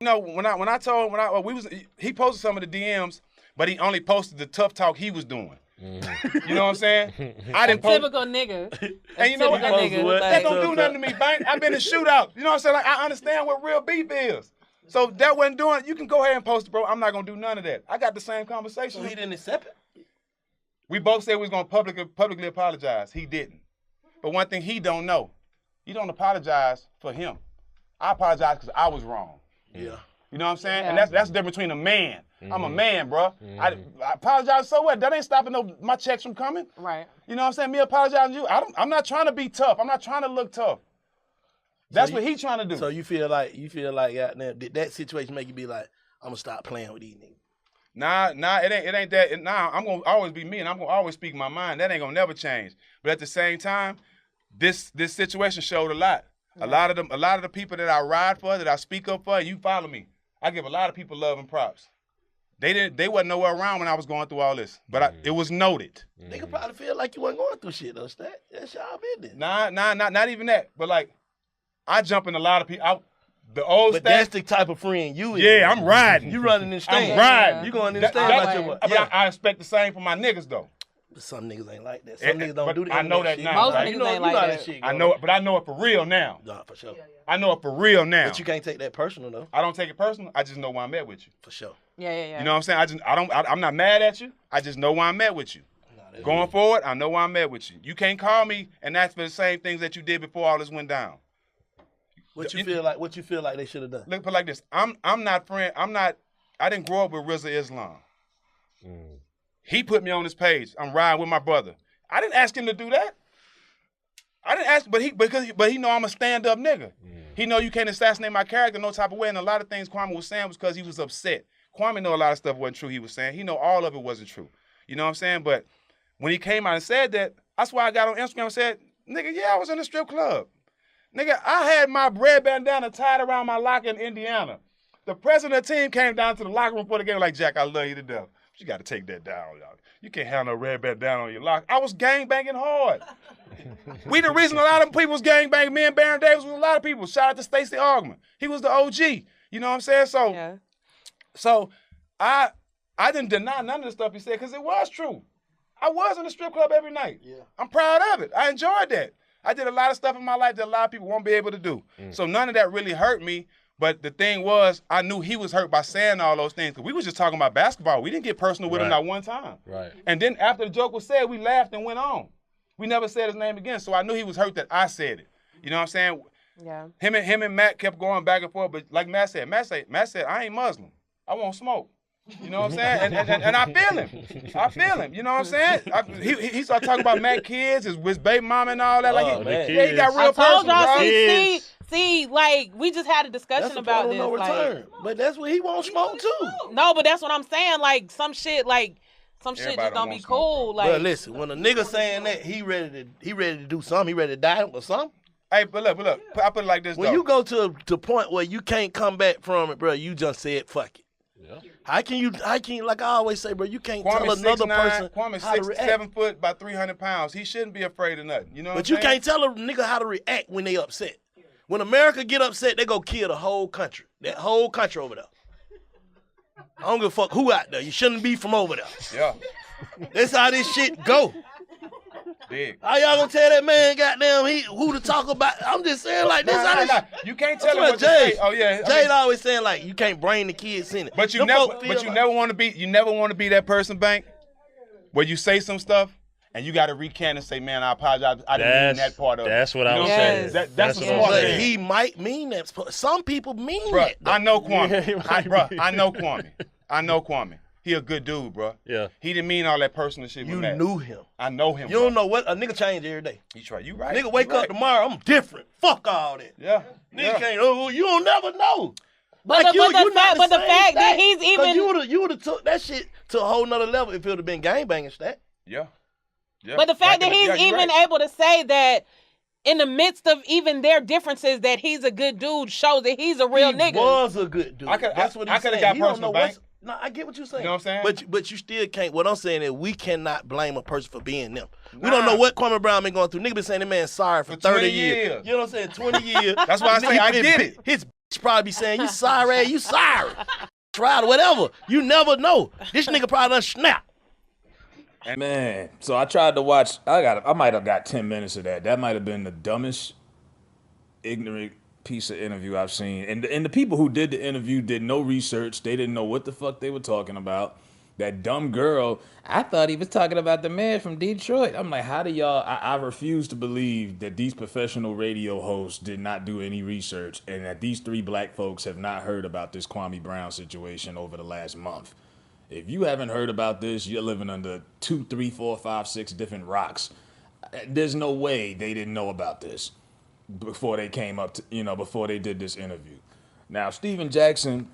know, he posted some of the DMs, but he only posted the tough talk he was doing. You know what I'm saying? I didn't post. Typical nigga. And you know what? That don't do nothing to me, Bank. I've been in shootouts. You know what I'm saying? Like, I understand what real beef is. So that wasn't doing it. You can go ahead and post it, bro. I'm not going to do none of that. I got the same conversation. So he didn't accept it? We both said we was going to publicly apologize. He didn't. But one thing he don't know, you don't apologize for him. I apologize because I was wrong. Yeah. You know what I'm saying? Yeah. And that's the difference between a man. I'm a man, bro. I apologize, so what? That ain't stopping my checks from coming. Right. You know what I'm saying? Me apologizing to you. I'm not trying to be tough. I'm not trying to look tough. That's what he's trying to do. So you feel like did that situation make you be like, I'm gonna stop playing with these niggas? Nah, it ain't that. I'm gonna always be me, and I'm gonna always speak my mind. That ain't gonna never change. But at the same time, this situation showed a lot. A lot of the people that I ride for, that I speak up for, and you follow me. I give a lot of people love and props. They wasn't nowhere around when I was going through all this, but it was noted. Nigga probably feel like you wasn't going through shit though, Stat. That's y'all business. Nah, not even that. But like, I jump in a lot of people. The old But Stat, that's the type of friend you is. yeah, I'm riding. You running in stand. I'm riding. You going in the stand about your work. But I expect the same from my niggas though. But some niggas ain't like that. Some niggas don't do that. I know that shit. now. Most Right? niggas You know, ain't like how that. shit I go. know it, but I know it for real now. Nah, for sure. I know it for real now. But you can't take that personal though. I don't take it personal. I just know why I'm at with you. For sure. Yeah. You know what I'm saying? I'm not mad at you. I just know why I'm at with you. Nah, Going forward, I know why I'm at with you. You can't call me and ask for the same things that you did before all this went down. What you feel like they should have done? Look, put it like this. I didn't grow up with Rizza Islam. He put me on his page. I'm riding with my brother. I didn't ask him to do that. I didn't ask, but he know I'm a stand-up nigga. He know you can't assassinate my character no type of way. And a lot of things Kwame was saying was because he was upset. Kwame know a lot of stuff wasn't true he was saying. He know all of it wasn't true. You know what I'm saying? But when he came out and said that, that's why I got on Instagram and said, nigga, yeah, I was in a strip club. Nigga, I had my red bandana tied around my locker in Indiana. The president of the team came down to the locker room for the game like, Jack, I love you to death. But you got to take that down, y'all. You can't have no red bandana on your locker. I was gangbanging hard. We the reason a lot of people was gangbanging. Me and Baron Davis was a lot of people. Shout out to Stacey Augman. He was the OG. You know what I'm saying? So I didn't deny none of the stuff he said because it was true. I was in the strip club every night. Yeah. I'm proud of it. I enjoyed that. I did a lot of stuff in my life that a lot of people won't be able to do. So none of that really hurt me. But the thing was, I knew he was hurt by saying all those things. Because we was just talking about basketball. We didn't get personal with him not one time. Right. And then after the joke was said, we laughed and went on. We never said his name again. So I knew he was hurt that I said it. You know what I'm saying? Yeah. Him and Matt kept going back and forth. But like Matt said, I ain't Muslim. I won't smoke. You know what I'm saying? And I feel him. I feel him. You know what I'm saying? He started talking about Matt kids, his baby mama and all that. He got real personal, bro. See, like, we just had a discussion about this. Return. But that's what he won't smoke too. No, but that's what I'm saying. Like, some shit just don't be cool. Like, but listen, when a nigga saying that, he ready to do something. He ready to die or something. Hey, but look. I put it like this, when you go to the point where you can't come back from it, bro, you just said fuck it. Yeah. How can you, like I always say, bro, you can't tell another person Kwame's how to react. 7 foot, about 300 pounds. He shouldn't be afraid of nothing. You know what I'm saying? But you can't tell a nigga how to react when they upset. When America get upset, they go kill the whole country. That whole country over there. I don't give a fuck who out there. You shouldn't be from over there. Yeah. That's how this shit go. Big. How y'all gonna tell that man goddamn who to talk about? I'm just saying like this. You can't tell him what to say. Oh yeah. Jade always saying like you can't bring the kids in it. But you never want to be that person, Bank, where you say some stuff and you got to recant and say, man, I apologize. I didn't mean that part of it. That's what I was saying. That's a smart But thing. he might mean that. Some people mean Bruh, that. Though. I know Kwame. I know Kwame. He a good dude, bro. Yeah. He didn't mean all that personal shit. You knew him. I know him. You don't know what a nigga change every day. He's right. You right. Nigga wake up tomorrow, I'm different. Fuck all that. Yeah. Nigga can't. Oh, you don't never know. But the fact that he's even you would have took that shit to a whole nother level if it would have been gangbanging stat. Yeah. But the fact that he's even able to say that in the midst of even their differences, that he's a good dude shows that he's a real nigga. He was a good dude. That's what I could have got personal, Bank. No, I get what you're saying. You know what I'm saying? But you still can't. What I'm saying is we cannot blame a person for being them. We don't know what Kwame Brown been going through. Nigga been saying that man sorry for 30 years. You know what I'm saying? 20 years. That's why I say I get it. His bitch bitch probably be saying, you sorry, you sorry. Tried whatever. You never know. This nigga probably done snap. Man, so I tried to watch. I might have got 10 minutes of that. That might have been the dumbest, ignorant piece of interview I've seen. And the people who did the interview did no research. They didn't know what the fuck they were talking about. That dumb girl, I thought he was talking about the man from Detroit. I'm like, how do y'all? I refuse to believe that these professional radio hosts did not do any research and that these 3 black folks have not heard about this Kwame Brown situation over the last month. If you haven't heard about this, you're living under 2, 3, 4, 5, 6 different rocks. There's no way they didn't know about this before they came up to, before they did this interview. Now, Stephen Jackson,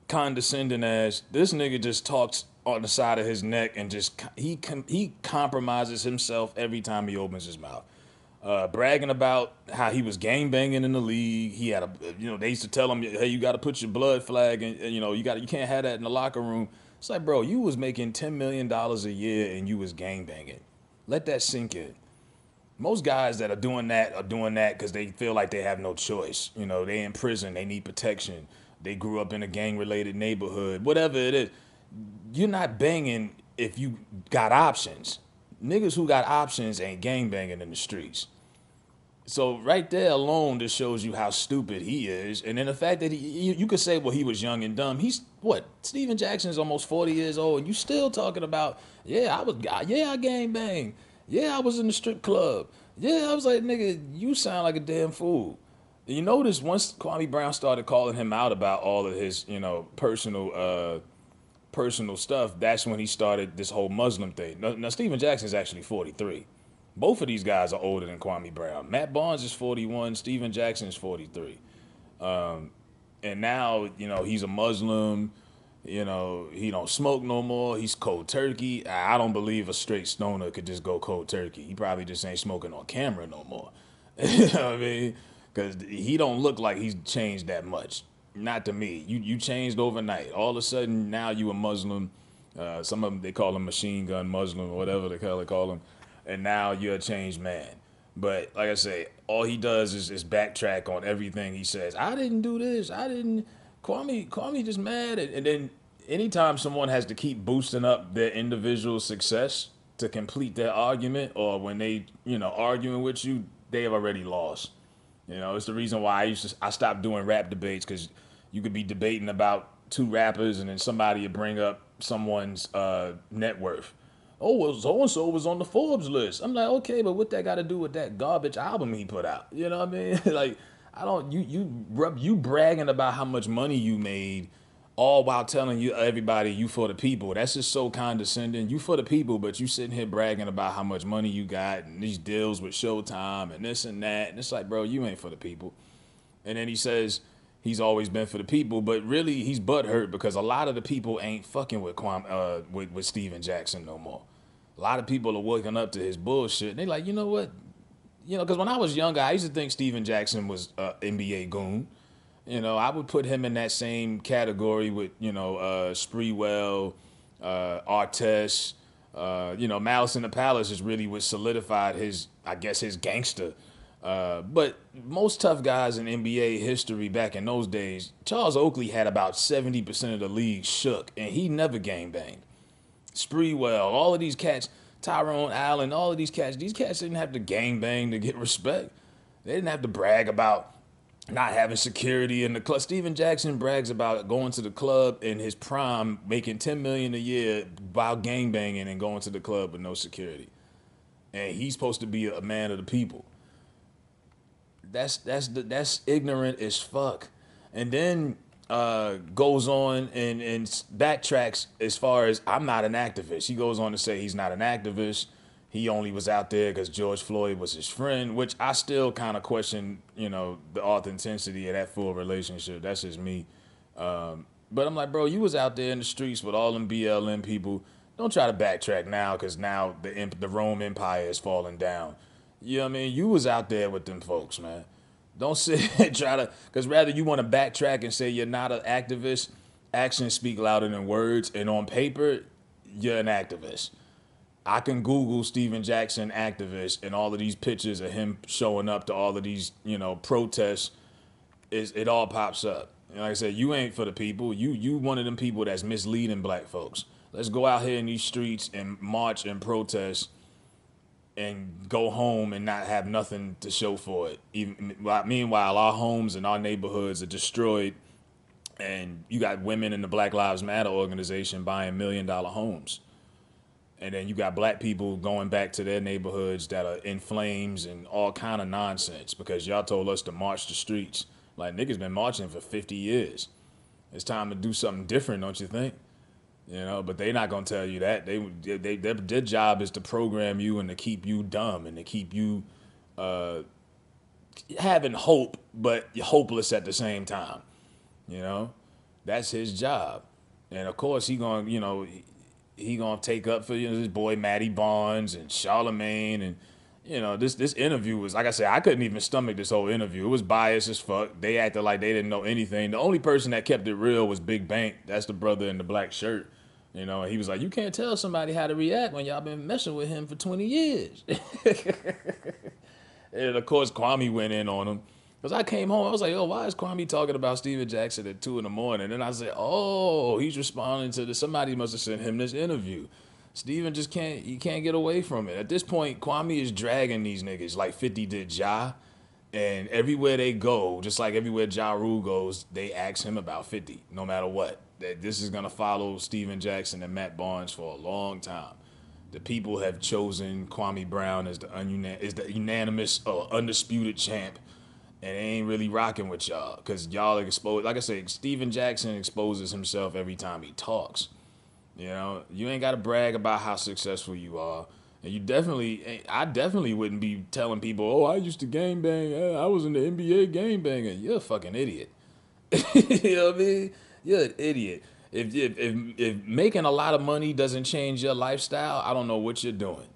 condescending as this nigga just talks on the side of his neck and just he compromises himself every time he opens his mouth, bragging about how he was gang banging in the league. He had they used to tell him, hey, you got to put your blood flag and you can't have that in the locker room. It's like, bro, you was making $10 million a year and you was gang banging. Let that sink in. Most guys that are doing that because they feel like they have no choice. They in prison, they need protection. They grew up in a gang-related neighborhood, whatever it is. You're not banging if you got options. Niggas who got options ain't gang banging in the streets. So right there alone, this shows you how stupid he is. And then the fact that you could say, well, he was young and dumb. He's Stephen Jackson's almost 40 years old, and you still talking about, I gang bang. Yeah, I was in the strip club. Yeah, I was like, nigga, you sound like a damn fool. You notice once Kwame Brown started calling him out about all of his, personal stuff, that's when he started this whole Muslim thing. Now Stephen Jackson's actually 43. Both of these guys are older than Kwame Brown. Matt Barnes is 41. Stephen Jackson is 43. And now, he's a Muslim. He don't smoke no more. He's cold turkey. I don't believe a straight stoner could just go cold turkey. He probably just ain't smoking on camera no more. You know what I mean? Because he don't look like he's changed that much. Not to me. You changed overnight. All of a sudden, now you a Muslim. Some of them, they call him machine gun Muslim or whatever they call him. And now you're a changed man. But like I say, all he does is backtrack on everything he says. I didn't do this. I didn't. Kwame just mad. And then anytime someone has to keep boosting up their individual success to complete their argument, or when they, arguing with you, they have already lost. It's the reason why I stopped doing rap debates, because you could be debating about 2 rappers and then somebody would bring up someone's net worth. Oh, well, so-and-so was on the Forbes list. I'm like, okay, but what that got to do with that garbage album he put out? You know what I mean? Like, you bragging about how much money you made, all while telling everybody you for the people. That's just so condescending. You for the people, but you sitting here bragging about how much money you got and these deals with Showtime and this and that. And it's like, bro, you ain't for the people. And then he says he's always been for the people, but really he's butthurt because a lot of the people ain't fucking with with Stephen Jackson no more. A lot of people are waking up to his bullshit. And they like, you know what? Because when I was younger, I used to think Stephen Jackson was an NBA goon. I would put him in that same category with, Spreewell, Artest. Malice in the Palace is really what solidified his gangster. But most tough guys in NBA history back in those days, Charles Oakley had about 70% of the league shook, and he never gangbanged. Spreewell, all of these cats, Tyrone Allen, all of these cats didn't have to gangbang to get respect. They didn't have to brag about not having security in the club. Stephen Jackson brags about going to the club in his prime, making $10 million a year while gangbanging and going to the club with no security. And he's supposed to be a man of the people. That's ignorant as fuck. And then goes on and backtracks as far as, I'm not an activist. He goes on to say he's not an activist. He only was out there because George Floyd was his friend, which I still kind of question, the authenticity of that full relationship. That's just me. But I'm like, bro, you was out there in the streets with all them BLM people. Don't try to backtrack now, because now the Rome Empire is falling down. You know what I mean? You was out there with them folks, man. Don't sit and try to, because rather you want to backtrack and say you're not an activist. Actions speak louder than words, and on paper, you're an activist. I can Google Stephen Jackson activist and all of these pictures of him showing up to all of these, protests. it all pops up. And like I said, you ain't for the people. You one of them people that's misleading black folks. Let's go out here in these streets and march and protest and go home and not have nothing to show for it. Meanwhile, our homes and our neighborhoods are destroyed, and you got women in the Black Lives Matter organization buying $1 million homes. And then you got black people going back to their neighborhoods that are in flames and all kind of nonsense because y'all told us to march the streets. Like, niggas been marching for 50 years. It's time to do something different, don't you think? You know, but they not gonna tell you that. Their job is to program you and to keep you dumb and to keep you having hope, but hopeless at the same time. You know, that's his job. And of course, he gonna take up for his boy Matty Barnes and Charlemagne, and this interview was, like I said, I couldn't even stomach this whole interview. It was biased as fuck. They acted like they didn't know anything. The only person that kept it real was Big Bank. That's the brother in the black shirt. And he was like, you can't tell somebody how to react when y'all been messing with him for 20 years. And of course, Kwame went in on him. Because I came home, I was like, oh, why is Kwame talking about Stephen Jackson at 2 a.m? And I said, oh, he's responding to this. Somebody must have sent him this interview. Stephen just can't get away from it. At this point, Kwame is dragging these niggas like 50 did Ja. And everywhere they go, just like everywhere Ja Rule goes, they ask him about 50, no matter what. That this is going to follow Stephen Jackson and Matt Barnes for a long time. The people have chosen Kwame Brown as the unanimous, undisputed champ. And they ain't really rocking with y'all because y'all are exposed. Like I said, Stephen Jackson exposes himself every time he talks. You ain't got to brag about how successful you are. And I definitely wouldn't be telling people, oh, I used to gangbang. I was in the NBA gangbanging. You're a fucking idiot. You know what I mean? You're an idiot. If making a lot of money doesn't change your lifestyle, I don't know what you're doing.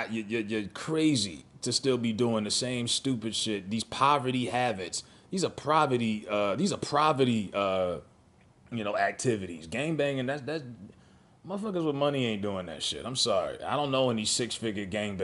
You're crazy to still be doing the same stupid shit. These poverty habits. These are poverty. Activities. Gangbanging. That's motherfuckers with money ain't doing that shit. I'm sorry. I don't know any 6-figure gang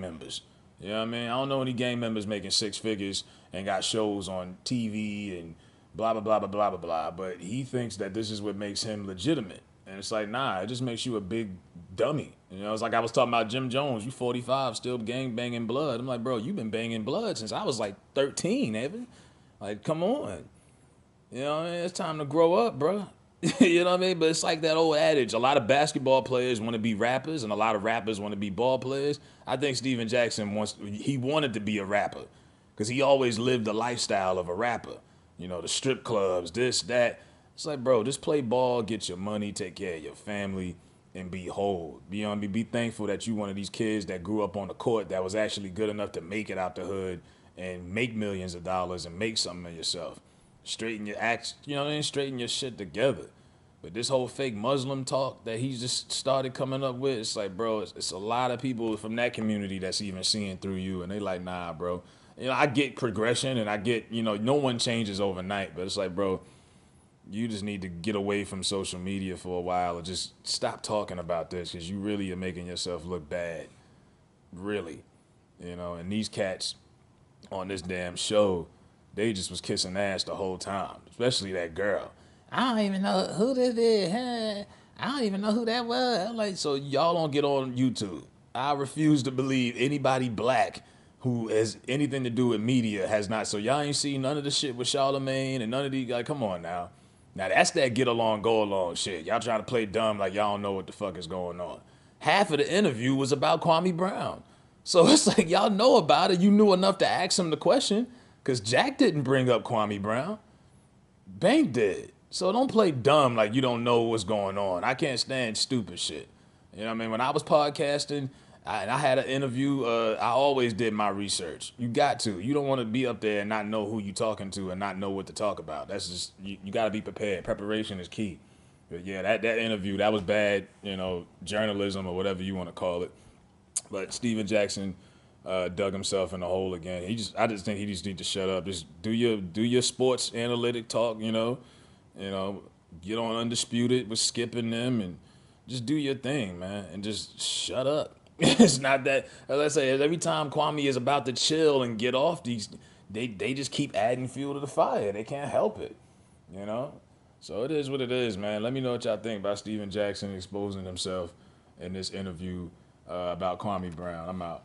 members. You know what I mean? I don't know any gang members making 6 figures and got shows on TV and blah blah blah blah blah blah blah. But he thinks that this is what makes him legitimate. And it's like, nah, it just makes you a big dummy. It's like I was talking about Jim Jones. You 45, still gang banging blood. I'm like, bro, you've been banging blood since I was like 13, Evan. Like, come on. You know what I mean? It's time to grow up, bro. You know what I mean? But it's like that old adage. A lot of basketball players want to be rappers, and a lot of rappers want to be ball players. I think Stephen Jackson wanted to be a rapper because he always lived the lifestyle of a rapper. The strip clubs, this, that. It's like, bro, just play ball, get your money, take care of your family, and be whole. Be thankful that you one of these kids that grew up on the court that was actually good enough to make it out the hood and make millions of dollars and make something of yourself. Straighten your acts, straighten your shit together. But this whole fake Muslim talk that he just started coming up with, it's like, bro, it's a lot of people from that community that's even seeing through you, and they like, nah, bro. I get progression, and I get, no one changes overnight, but it's like, bro, you just need to get away from social media for a while and just stop talking about this because you really are making yourself look bad. Really. And these cats on this damn show, they just was kissing ass the whole time, especially that girl. I don't even know who this is. Huh? I don't even know who that was. I'm like, so y'all don't get on YouTube. I refuse to believe anybody black who has anything to do with media has not. So y'all ain't seen none of the shit with Charlemagne and none of these guys. Come on now. Now that's that get along, go along shit. Y'all trying to play dumb like y'all don't know what the fuck is going on. Half of the interview was about Kwame Brown. So it's like y'all know about it. You knew enough to ask him the question because Jack didn't bring up Kwame Brown. Bank did. So don't play dumb like you don't know what's going on. I can't stand stupid shit. You know what I mean? When I was podcasting, and I had an interview, I always did my research. You got to. You don't want to be up there and not know who you talking to and not know what to talk about. That's just, you got to be prepared. Preparation is key. But yeah, that interview, that was bad, journalism or whatever you want to call it. But Stephen Jackson dug himself in the hole again. I just think he just need to shut up. Just do your sports analytic talk, get on Undisputed with Skip and them and just do your thing, man, and just shut up. It's not that, as I say, every time Kwame is about to chill and get off these they just keep adding fuel to the fire. They can't help it, you know. So it is what it is, man. Let me know what y'all think about Stephen Jackson exposing himself in this interview about Kwame Brown. I'm out.